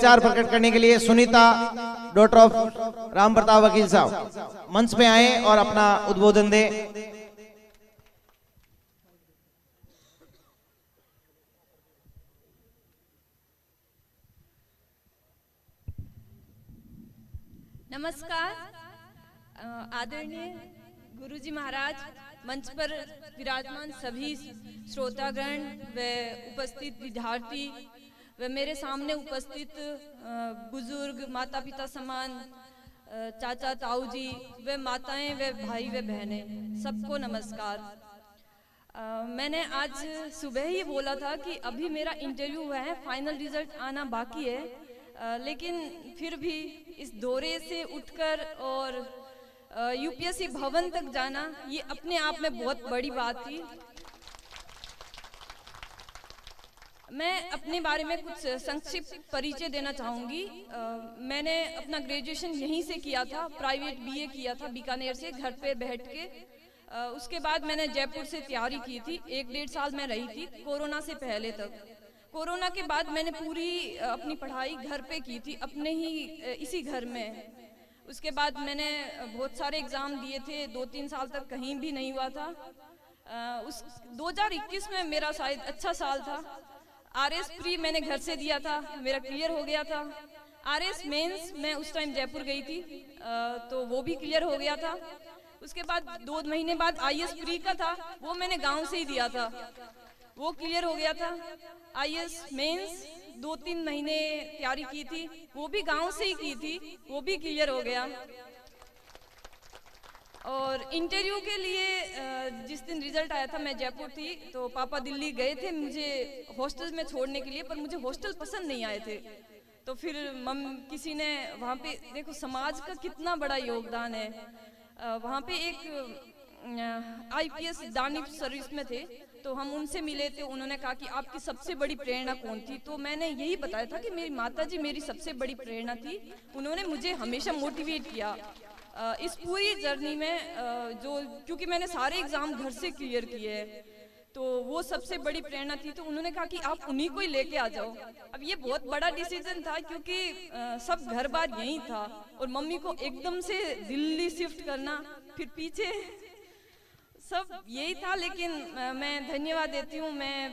विचार प्रकट करने के लिए सुनीता डॉटर ऑफ राम प्रताप वकील साहब मंच पे आए और अपना उद्बोधन दे। नमस्कार। आदरणीय गुरुजी महाराज, मंच पर विराजमान सभी श्रोतागण व उपस्थित विद्यार्थी व मेरे सामने उपस्थित बुजुर्ग माता पिता समान चाचा ताऊ जी व माताएं व भाई व बहनें, सबको नमस्कार। मैंने आज सुबह ही बोला था कि अभी मेरा इंटरव्यू हुआ है, फाइनल रिजल्ट आना बाकी है, लेकिन फिर भी इस दौरे से उठकर और यूपीएससी भवन तक जाना ये अपने आप में बहुत बड़ी बात थी। मैं अपने बारे में कुछ संक्षिप्त परिचय देना चाहूँगी। मैंने अपना ग्रेजुएशन यहीं से किया था, प्राइवेट बीए किया था बीकानेर से, घर पे बैठ के। उसके बाद मैंने जयपुर से तैयारी की थी, 1-1.5 साल मैं रही थी कोरोना से पहले तक। कोरोना के बाद मैंने पूरी अपनी पढ़ाई घर पे की थी, अपने ही इसी घर में। उसके बाद मैंने बहुत सारे एग्ज़ाम दिए थे, 2-3 साल तक कहीं भी नहीं हुआ था। उस 2021 में मेरा शायद अच्छा साल था। आरएस प्री मैंने घर से दिया था, मेरा क्लियर हो गया था। आरएस मेंस मैं उस टाइम जयपुर गई थी, तो वो भी क्लियर हो गया था। उसके बाद 2 महीने बाद आईएएस प्री का था, वो मैंने गांव से ही दिया था, वो क्लियर हो गया था। आईएएस मेंस 2-3 महीने तैयारी की थी, वो भी गांव से ही की थी, वो भी क्लियर हो गया। और इंटरव्यू के लिए जिस दिन रिजल्ट आया था मैं जयपुर थी, तो पापा दिल्ली गए थे मुझे हॉस्टल में छोड़ने के लिए, पर मुझे हॉस्टल पसंद नहीं आए थे। तो फिर किसी ने वहाँ पे, देखो समाज का कितना बड़ा योगदान है। वहाँ पे एक आईपीएस दानिश सर्विस में थे, तो हम उनसे मिले थे। उन्होंने कहा कि आपकी सबसे बड़ी प्रेरणा कौन थी, तो मैंने यही बताया था कि मेरी माताजी मेरी सबसे बड़ी प्रेरणा थी। उन्होंने मुझे हमेशा मोटिवेट किया इस पूरी जर्नी में, जो क्योंकि मैंने सारे एग्जाम घर से क्लियर किए हैं, तो वो सबसे बड़ी प्रेरणा थी। तो उन्होंने कहा कि आप उन्हीं को ही लेके आ जाओ। अब ये बहुत बड़ा डिसीजन था, क्योंकि सब घर बार यही था, और मम्मी को एकदम से दिल्ली शिफ्ट करना, फिर पीछे सब यही था। लेकिन मैं धन्यवाद देती हूँ मैं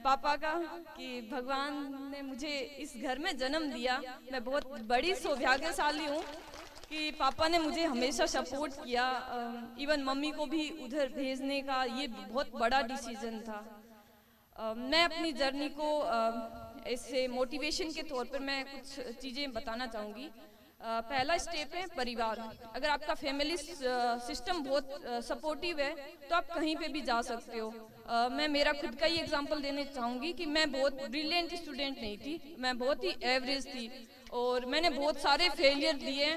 पापा का कि भगवान ने मुझे इस घर में जन्म दिया। मैं बहुत बड़ी सौभाग्यशाली हूँ कि पापा ने मुझे हमेशा सपोर्ट किया। इवन मम्मी को भी उधर भेजने का ये बहुत बड़ा डिसीजन था। मैं अपनी जर्नी को ऐसे मोटिवेशन के तौर पर मैं कुछ चीज़ें बताना चाहूँगी। पहला स्टेप है परिवार। अगर आपका फैमिली सिस्टम बहुत सपोर्टिव है तो आप कहीं पे भी जा सकते हो। मैं मेरा खुद का ही एग्जांपल देना चाहूँगी कि मैं बहुत ब्रिलियंट स्टूडेंट नहीं थी, मैं बहुत ही एवरेज थी, और मैंने बहुत सारे फेलियर दिए।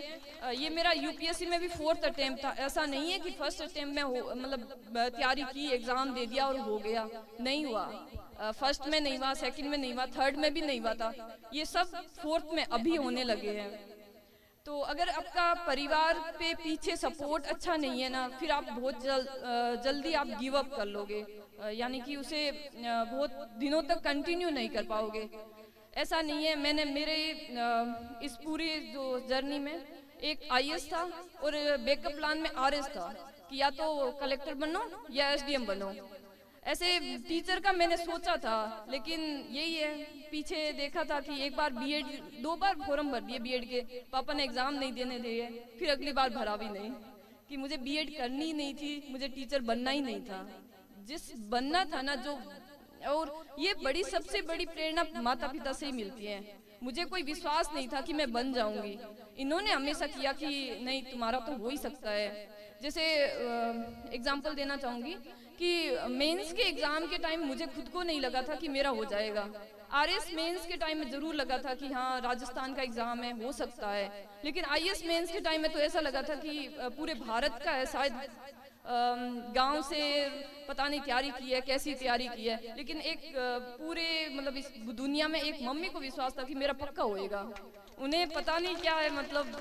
ये मेरा यूपीएससी में भी 4th अटेम्प्ट था। ऐसा नहीं है कि फर्स्ट अटेम्प्ट में मतलब तैयारी की, एग्ज़ाम दे दिया और हो गया, नहीं हुआ। फर्स्ट में नहीं हुआ, सेकंड में नहीं हुआ, थर्ड में भी नहीं हुआ था। ये सब 4th में अभी होने लगे हैं। तो अगर आपका परिवार पे पीछे सपोर्ट अच्छा नहीं है ना, फिर आप बहुत जल्दी आप गिव अप कर लोगे, यानी कि उसे बहुत दिनों तक कंटिन्यू नहीं कर पाओगे। ऐसा नहीं है। मैंने मेरे इस पूरी जो जर्नी में एक आईएएस था और बैकअप प्लान में आरएस था कि या तो कलेक्टर बनो या एसडीएम बनो। ऐसे टीचर का मैंने सोचा था, लेकिन यही है, पीछे देखा था कि एक बार बीएड 2 बार फॉर्म भर दिए बीएड के, पापा ने एग्जाम नहीं देने दिए, फिर अगली बार भरा भी नहीं, कि मुझे बीएड करनी ही नहीं थी, मुझे टीचर बनना ही नहीं था। जिस बनना था ना जो, और ये बड़ी सबसे बड़ी प्रेरणा माता पिता से ही मिलती है। मुझे कोई विश्वास नहीं था कि मैं बन जाऊंगी, इन्होंने हमेशा किया कि नहीं तुम्हारा तो हो ही सकता है। जैसे एग्जाम्पल देना चाहूँगी कि मेंस के एग्ज़ाम के टाइम मुझे खुद को नहीं लगा था कि मेरा हो जाएगा। आरएस मेंस के टाइम में ज़रूर लगा था कि हाँ राजस्थान का एग्ज़ाम है, हो सकता है, लेकिन आईएएस मेंस के टाइम में तो ऐसा लगा था कि पूरे भारत का है, शायद गांव से पता नहीं तैयारी की है, कैसी तैयारी की है, लेकिन एक पूरे मतलब इस दुनिया में एक मम्मी को विश्वास था कि मेरा पक्का होएगा। उन्हें पता नहीं क्या है, मतलब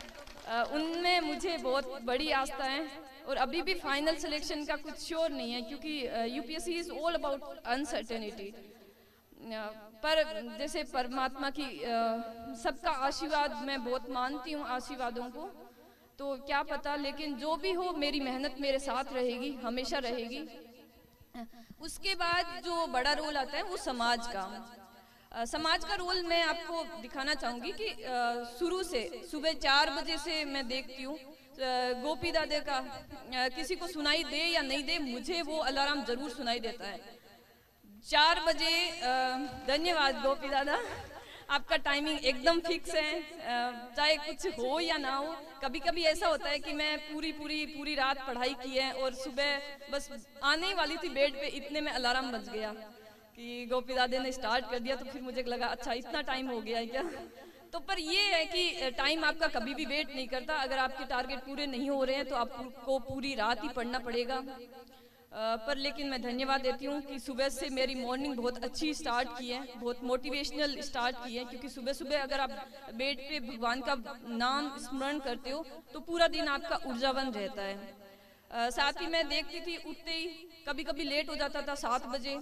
उनमें मुझे बहुत बड़ी आस्था है। और अभी भी फाइनल सिलेक्शन का कुछ श्योर नहीं है, क्योंकि UPSC is all about uncertainty. पर जैसे परमात्मा की सबका आशीर्वाद मैं बहुत मानती हूँ, आशीर्वादों को, तो क्या पता, लेकिन जो भी हो मेरी मेहनत मेरे साथ रहेगी, हमेशा रहेगी। उसके बाद जो बड़ा रोल आता है वो समाज का। समाज का रोल मैं आपको दिखाना चाहूँगी कि शुरू से सुबह 4 बजे से मैं देखती हूँ गोपी दादा का, किसी को सुनाई दे या नहीं दे, मुझे वो अलार्म जरूर सुनाई देता है 4 बजे। धन्यवाद गोपी दादा, आपका टाइमिंग एकदम फिक्स है, चाहे कुछ हो या ना हो। कभी कभी ऐसा होता है कि मैं पूरी रात पढ़ाई की है और सुबह बस आने ही वाली थी बेड पे, इतने में अलार्म बज गया कि गोपी दादा ने स्टार्ट कर दिया, तो फिर मुझे लगा अच्छा इतना टाइम हो गया है क्या। तो पर ये है कि टाइम आपका कभी भी वेट नहीं करता। अगर आपके टारगेट पूरे नहीं हो रहे हैं तो आपको पूरी रात ही पढ़ना पड़ेगा। पर लेकिन मैं धन्यवाद देती हूँ कि सुबह से मेरी मॉर्निंग बहुत अच्छी स्टार्ट की है, बहुत मोटिवेशनल स्टार्ट की है, क्योंकि सुबह सुबह अगर आप बेड पे भगवान का नाम स्मरण करते हो तो पूरा दिन आपका ऊर्जावान रहता है। साथ ही मैं देखती थी उठते ही कभी कभी लेट हो जाता था 7 बजे,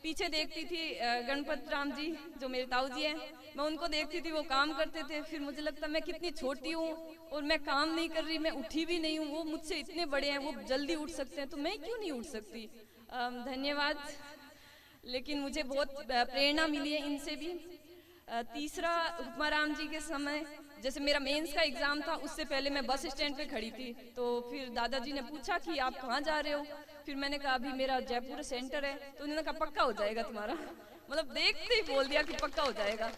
पीछे देखती थी गणपत राम जी जो मेरे ताऊ जी हैं, मैं उनको देखती थी वो काम करते थे, फिर मुझे लगता मैं कितनी छोटी हूँ और मैं काम नहीं कर रही, मैं उठी भी नहीं हूँ, वो मुझसे इतने बड़े हैं, वो जल्दी उठ सकते हैं, तो मैं क्यों नहीं उठ सकती। धन्यवाद, लेकिन मुझे बहुत प्रेरणा मिली है इनसे भी। तीसरा, हुक्माराम जी के समय जैसे मेरा मेंस का एग्जाम था, उससे पहले मैं बस स्टैंड पे खड़ी थी, तो फिर दादाजी ने पूछा कि आप कहाँ जा रहे हो, फिर मैंने कहा अभी मेरा जयपुर सेंटर है, तो उन्होंने कहा पक्का हो जाएगा तुम्हारा, मतलब देखते ही बोल दिया कि पक्का हो जाएगा।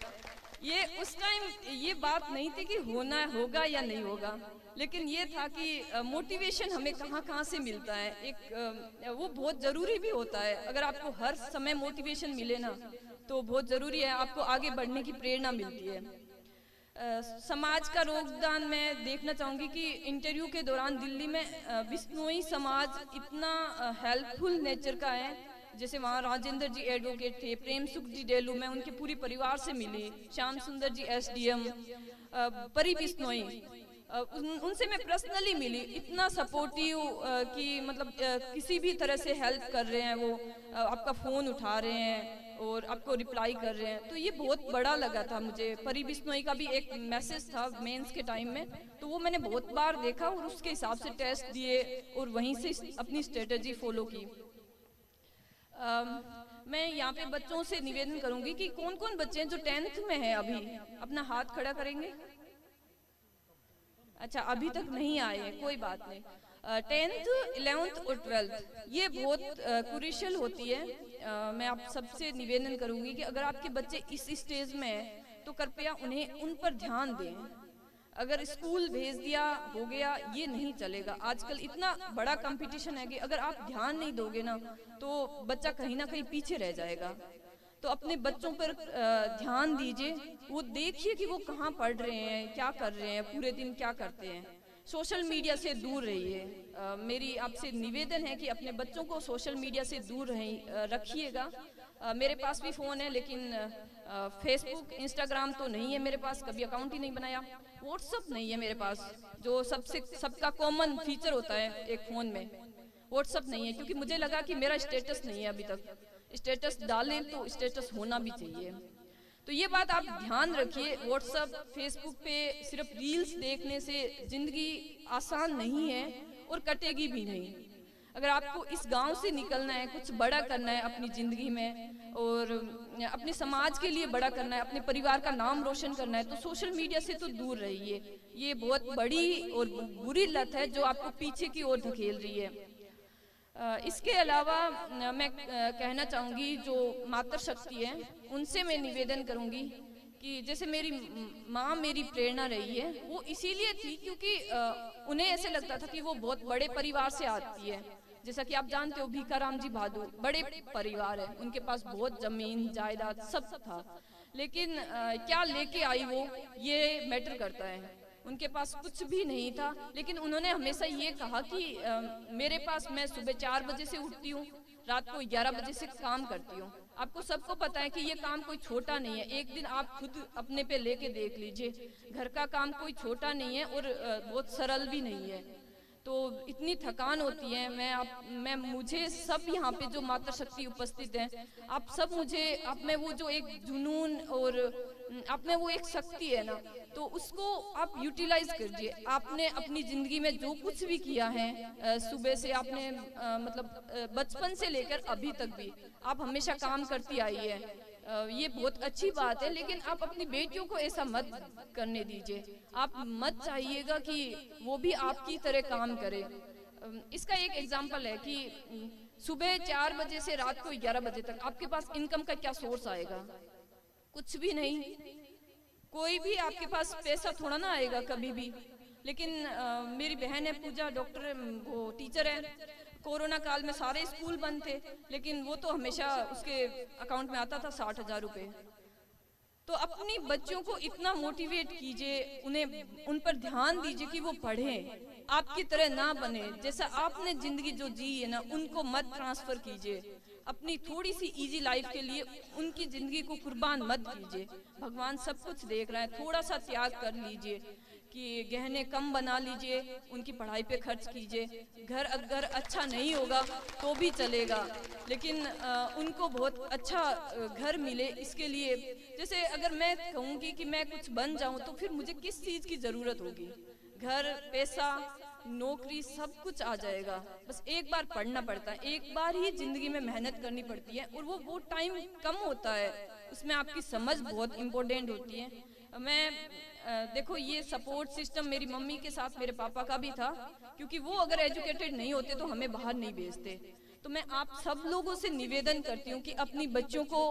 ये उस टाइम ये बात नहीं थी कि होना होगा या नहीं होगा, लेकिन ये था कि मोटिवेशन हमें कहाँ कहाँ से मिलता है, एक वो बहुत जरूरी भी होता है। अगर आपको हर समय मोटिवेशन मिले ना तो बहुत जरूरी है, आपको आगे बढ़ने की प्रेरणा मिलती है। समाज का योगदान मैं देखना चाहूँगी कि इंटरव्यू के दौरान दिल्ली में बिश्नोई समाज इतना हेल्पफुल नेचर का है। जैसे वहाँ राजेंद्र जी एडवोकेट थे, प्रेम सुख जी डेलू, मैं उनके पूरी परिवार से मिली, श्याम सुंदर जी SDM, परी बिश्नोई, उनसे मैं पर्सनली मिली, इतना सपोर्टिव कि मतलब किसी भी तरह से हेल्प कर रहे हैं, वो आपका फ़ोन उठा रहे हैं और आपको रिप्लाई कर रहे हैं, तो ये बहुत बड़ा लगा था मुझे। परी बिश्नोई का भी एक मैसेज था मेंस के टाइम में, तो वो मैंने बहुत बार देखा और उसके हिसाब से टेस्ट दिए और वहीं से अपनी स्ट्रेटजी फॉलो की। मैं यहाँ पे बच्चों से निवेदन करूंगी कि कौन कौन बच्चे हैं जो 10th में हैं, अभी अपना हाथ खड़ा करेंगे। अच्छा, अभी तक नहीं आए हैं, कोई बात नहीं। 10th, 11th और 12th ये बहुत क्रूशियल होती है। मैं आप सबसे निवेदन करूंगी कि अगर आपके बच्चे इस स्टेज में हैं तो कृपया उन्हें उन पर ध्यान दें। अगर स्कूल भेज दिया हो गया, ये नहीं चलेगा। आजकल इतना बड़ा कंपटीशन है कि अगर आप ध्यान नहीं दोगे ना तो बच्चा कहीं ना कहीं पीछे रह जाएगा। तो अपने बच्चों पर ध्यान दीजिए, वो देखिए कि वो कहाँ पढ़ रहे हैं, क्या कर रहे हैं, पूरे दिन क्या करते हैं। सोशल मीडिया से दूर रहिए। मेरी आपसे निवेदन है कि अपने बच्चों को सोशल मीडिया से दूर रखिएगा। मेरे पास भी फ़ोन है, लेकिन फेसबुक इंस्टाग्राम तो नहीं है मेरे पास, कभी अकाउंट ही नहीं बनाया। व्हाट्सअप नहीं है मेरे पास, जो सबका कॉमन फीचर होता है एक फ़ोन में, व्हाट्सअप नहीं है, क्योंकि मुझे लगा कि मेरा स्टेटस नहीं है अभी तक। स्टेटस डालें तो स्टेटस होना भी चाहिए। तो ये बात आप ध्यान रखिए। व्हाट्सअप, फेसबुक पे सिर्फ रील्स देखने से ज़िंदगी आसान नहीं है और कटेगी भी नहीं। अगर आपको इस गांव से निकलना है, कुछ बड़ा करना है अपनी ज़िंदगी में और अपने समाज के लिए बड़ा करना है, अपने परिवार का नाम रोशन करना है, तो सोशल मीडिया से तो दूर रहिए। ये बहुत बड़ी और बुरी लत है जो आपको पीछे की ओर धकेल रही है। इसके अलावा मैं कहना चाहूँगी जो मातृशक्ति है उनसे मैं निवेदन करूँगी कि जैसे मेरी माँ मेरी प्रेरणा रही है, वो इसीलिए थी क्योंकि उन्हें ऐसे लगता था कि वो बहुत बड़े परिवार से आती है। जैसा कि आप जानते हो भीखाराम जी बहादुर बड़े परिवार है, उनके पास बहुत जमीन जायदाद सब था, लेकिन क्या लेके आई वो ये मैटर करता है। उनके पास कुछ भी नहीं था, लेकिन उन्होंने हमेशा ये कहा कि मेरे पास, मैं सुबह 4 बजे से उठती हूँ, रात को 11 बजे से काम करती हूँ। आपको सबको पता है कि ये काम कोई छोटा नहीं है। एक दिन आप खुद अपने पे लेके देख लीजिए, घर का काम कोई छोटा नहीं है और बहुत सरल भी नहीं है। तो इतनी थकान होती है। मैं मुझे सब यहाँ पे जो मातृशक्ति उपस्थित हैं, आप सब मुझे, आप में वो जो एक जुनून और आप में वो एक शक्ति है ना, तो उसको आप यूटिलाइज कीजिए। आपने अपनी जिंदगी में जो कुछ भी किया है, सुबह से आपने मतलब बचपन से लेकर अभी तक भी आप हमेशा काम करती आई है, ये बहुत अच्छी बात है। लेकिन आप अपनी बेटियों को ऐसा मत करने दीजिए। आप मत चाहिएगा कि वो भी आपकी तरह काम करे। इसका एक एग्जाम्पल है कि सुबह 4 बजे से रात को 11 बजे तक आपके पास इनकम का क्या सोर्स आएगा? कुछ भी नहीं। कोई भी आपके पास पैसा थोड़ा ना आएगा कभी भी। लेकिन मेरी बहन है पूजा, डॉक्टर, वो टीचर है। कोरोना काल में सारे स्कूल बंद थे, लेकिन वो तो हमेशा उसके अकाउंट में आता था 60,000 रुपए। तो अपनी बच्चों को इतना मोटिवेट कीजिए, उन्हें उन पर ध्यान दीजिए कि वो पढ़ें, आपकी तरह ना बने। जैसा आपने जिंदगी जो जी है ना, उनको मत ट्रांसफर कीजिए। अपनी थोड़ी सी इजी लाइफ के लिए उनकी जिंदगी को कुर्बान मत कीजिए। भगवान सब कुछ देख रहा है। थोड़ा सा त्याग कर लीजिए कि गहने कम बना लीजिए, उनकी पढ़ाई पे खर्च कीजिए। घर अगर अच्छा नहीं होगा तो भी चलेगा, लेकिन उनको बहुत अच्छा घर मिले, इसके लिए। जैसे अगर मैं कहूँगी कि मैं कुछ बन जाऊँ तो फिर मुझे किस चीज़ की ज़रूरत होगी? घर, पैसा, नौकरी, सब कुछ आ जाएगा। बस एक बार पढ़ना पड़ता है, एक बार ही जिंदगी में मेहनत करनी पड़ती है, और वो टाइम कम होता है, उसमें आपकी समझ बहुत इम्पोर्टेंट होती है। मैं देखो, ये सपोर्ट सिस्टम मेरी मम्मी के साथ मेरे पापा का भी था, क्योंकि वो अगर एजुकेटेड नहीं होते तो हमें बाहर नहीं भेजते। तो मैं आप सब लोगों से निवेदन करती हूँ कि अपनी बच्चों को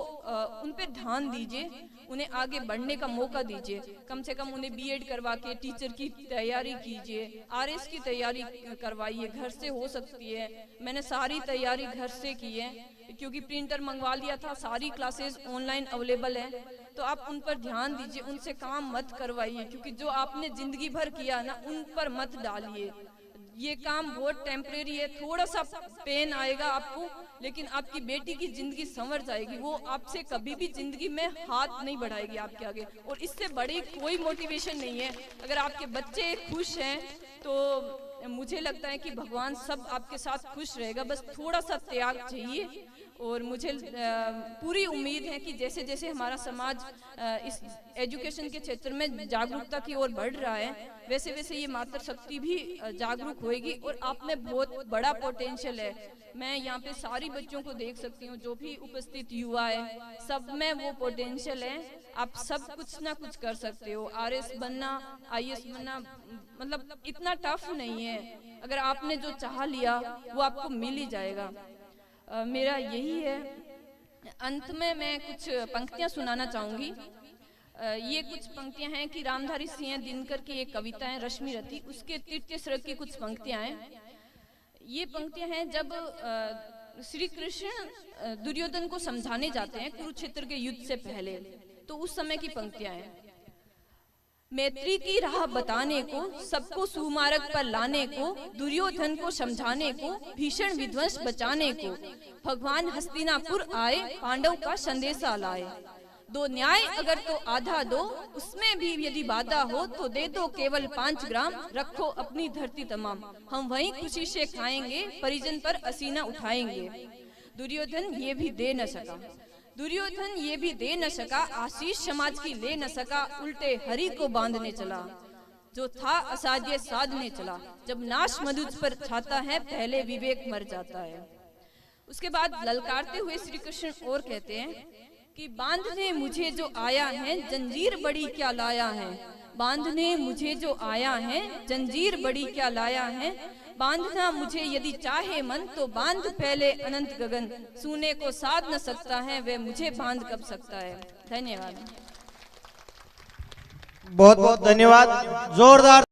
उन पे ध्यान दीजिए, उन्हें आगे बढ़ने का मौका दीजिए। कम से कम उन्हें बीएड करवा के टीचर की तैयारी कीजिए, आरएस की तैयारी करवाइए, घर से हो सकती है। मैंने सारी तैयारी घर से की है, क्योंकि प्रिंटर मंगवा लिया था, सारी क्लासेस ऑनलाइन अवेलेबल है। तो आप उन पर ध्यान दीजिए, उनसे काम मत करवाइए, क्योंकि जो आपने जिंदगी भर किया ना, उन पर मत डालिए। ये काम बहुत टेम्परेरी है, थोड़ा सा पेन आएगा आपको, लेकिन आपकी बेटी की जिंदगी संवर जाएगी। वो आपसे कभी भी जिंदगी में हाथ नहीं बढ़ाएगी आपके आगे, और इससे बड़ी कोई मोटिवेशन नहीं है। अगर आपके बच्चे खुश हैं तो मुझे लगता है कि भगवान सब आपके साथ खुश रहेगा। बस थोड़ा सा त्याग चाहिए, और मुझे पूरी उम्मीद है कि जैसे जैसे हमारा समाज इस एजुकेशन के क्षेत्र में जागरूकता की ओर बढ़ रहा है, वैसे वैसे ये मातृशक्ति भी जागरूक होएगी। और आप में बहुत बड़ा पोटेंशियल है। मैं यहाँ पे सारी बच्चों को देख सकती हूँ, जो भी उपस्थित युवा है, सब में वो पोटेंशियल है। आप सब कुछ ना कुछ कर सकते हो। आरएस बनना, आईएएस बनना मतलब इतना टफ नहीं है। अगर आपने जो चाह लिया वो आपको मिल ही जाएगा। मेरा यही है। अंत में मैं कुछ पंक्तियां सुनाना चाहूंगी। ये कुछ पंक्तियां हैं कि रामधारी सिंह दिनकर की एक कविता है रश्मि रथी, उसके तृतीय सर्ग की कुछ पंक्तियां हैं। ये पंक्तियां हैं जब श्री कृष्ण दुर्योधन को समझाने जाते हैं कुरुक्षेत्र के युद्ध से पहले, तो उस समय की पंक्तियां हैं। मैत्री की राह बताने को, सबको सुमार्ग पर लाने को, दुर्योधन को समझाने को, भीषण विध्वंस बचाने को, भगवान हस्तिनापुर आए, पांडव का संदेशा लाए। दो न्याय अगर तो आधा दो, उसमें भी यदि बाधा हो तो दे दो केवल 5 ग्राम, रखो अपनी धरती तमाम, हम वहीं खुशी से खाएंगे, परिजन पर असीना उठाएंगे। दुर्योधन ये भी दे न सका, दुर्योधन ये भी दे न सका, आशीष समाज की ले न सका, उल्टे हरि को बांधने चला। जो था असाध्य साधने चला, जब नाश मनुज पर छाता है, पहले विवेक मर जाता है। उसके बाद ललकारते हुए श्री कृष्ण और कहते हैं कि बांधने मुझे जो आया है, जंजीर बड़ी क्या लाया है। बांधने मुझे जो आया है, जंजीर बड़ी क्या लाया है। बांधना मुझे यदि चाहे मन, तो बांध पहले अनंत गगन, सूने को साध न सकता है, वह मुझे बांध कब सकता है। धन्यवाद। बहुत बहुत धन्यवाद। जोरदार